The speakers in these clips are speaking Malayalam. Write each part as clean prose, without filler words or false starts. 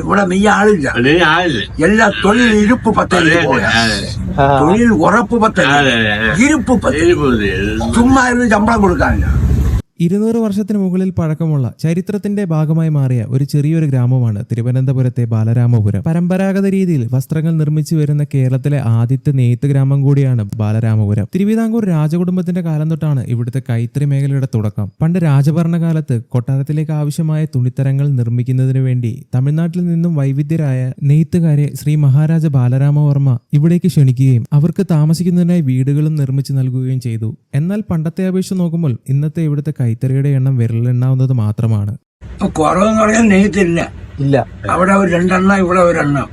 ഇവിടെ നീ ആളില്ല. എല്ലാ തൊഴിൽ ഇരുപ്പ് പദ്ധതി തൊഴിൽ ഉറപ്പ് പദ്ധതി ഇരുപ്പ് പദ്ധതി ചുമ്മാ ശമ്പളം കൊടുക്കാനില്ല. 200 വർഷത്തിന് മുകളിൽ പഴക്കമുള്ള ചരിത്രത്തിന്റെ ഭാഗമായി മാറിയ ഒരു ചെറിയൊരു ഗ്രാമമാണ് തിരുവനന്തപുരത്തെ ബാലരാമപുരം. പരമ്പരാഗത രീതിയിൽ വസ്ത്രങ്ങൾ നിർമ്മിച്ചു വരുന്ന കേരളത്തിലെ ആദ്യത്തെ നെയ്ത്ത് ഗ്രാമം കൂടിയാണ് ബാലരാമപുരം. തിരുവിതാംകൂർ രാജകുടുംബത്തിന്റെ കാലം തൊട്ടാണ് ഇവിടുത്തെ കൈത്തറി മേഖലയുടെ തുടക്കം. പണ്ട് രാജഭരണകാലത്ത് കൊട്ടാരത്തിലേക്ക് ആവശ്യമായ തുണിത്തരങ്ങൾ നിർമ്മിക്കുന്നതിനു വേണ്ടി തമിഴ്നാട്ടിൽ നിന്നും വൈവിധ്യരായ നെയ്ത്തുകാരെ ശ്രീ മഹാരാജ ബാലരാമവർമ്മ ഇവിടേക്ക് ക്ഷണിക്കുകയും അവർക്ക് താമസിക്കുന്നതിനായി വീടുകളും നിർമ്മിച്ചു നൽകുകയും ചെയ്തു. എന്നാൽ പണ്ടത്തെ അപേക്ഷിച്ച് നോക്കുമ്പോൾ ഇന്നത്തെ ഇവിടുത്തെ കൈത്തറിയുടെ എണ്ണം വിരലെണ്ണാവുന്നത് മാത്രമാണ്. കുറവെന്ന് പറയാൻ നെയ്ത്തില്ല. അവിടെ ഒരു 2 എണ്ണം, ഇവിടെ 1 എണ്ണം.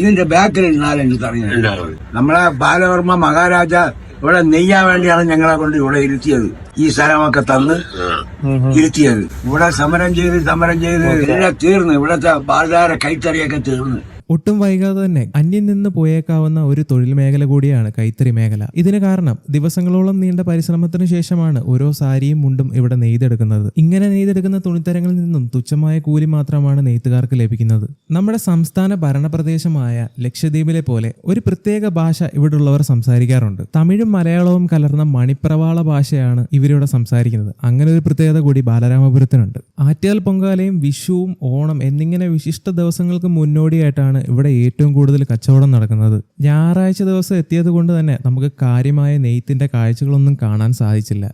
ഇതിന്റെ ബാക്കിൽ 4 തറിയുന്നത്. നമ്മളെ ബാലവർമ്മ മഹാരാജ ഇവിടെ നെയ്യാൻ വേണ്ടിയാണ് ഞങ്ങളെ കൊണ്ട് ഇവിടെ ഇരുത്തിയത്. ഈ സ്ഥലമൊക്കെ തന്ന് ഇരുത്തിയത്. ഇവിടെ സമരം ചെയ്ത് എല്ലാം തീർന്നു. ഇവിടത്തെ ബാലധാര കൈത്തറിയൊക്കെ തീർന്നു. ഒട്ടും വൈകാതെ തന്നെ അന്യം നിന്ന് പോയേക്കാവുന്ന ഒരു തൊഴിൽ മേഖല കൂടിയാണ് കൈത്തറി മേഖല. ഇതിന് കാരണം ദിവസങ്ങളോളം നീണ്ട പരിശ്രമത്തിന് ശേഷമാണ് ഓരോ സാരിയും മുണ്ടും ഇവിടെ നെയ്തെടുക്കുന്നത്. ഇങ്ങനെ നെയ്തെടുക്കുന്ന തുണിത്തരങ്ങളിൽ നിന്നും തുച്ഛമായ കൂലി മാത്രമാണ് നെയ്ത്തുകാർക്ക് ലഭിക്കുന്നത്. നമ്മുടെ സംസ്ഥാന ഭരണപ്രദേശമായ ലക്ഷദ്വീപിലെ പോലെ ഒരു പ്രത്യേക ഭാഷ ഇവിടെയുള്ളവർ സംസാരിക്കാറുണ്ട്. തമിഴും മലയാളവും കലർന്ന മണിപ്രവാള ഭാഷയാണ് ഇവരിവിടെ സംസാരിക്കുന്നത്. അങ്ങനെ ഒരു പ്രത്യേകത കൂടി ബാലരാമപുരത്തിനുണ്ട്. ആറ്റുകാൽ പൊങ്കാലയും വിഷുവും ഓണം എന്നിങ്ങനെ വിശിഷ്ട ദിവസങ്ങൾക്ക് മുന്നോടിയായിട്ടാണ് ഇവിടെ ഏറ്റവും കൂടുതൽ കച്ചവടം നടക്കുന്നത്. ഞായറാഴ്ച ദിവസം എത്തിയത് കൊണ്ട് തന്നെ നമുക്ക് കാര്യമായ നെയ്ത്തിന്റെ കാഴ്ചകളൊന്നും കാണാൻ സാധിച്ചില്ല.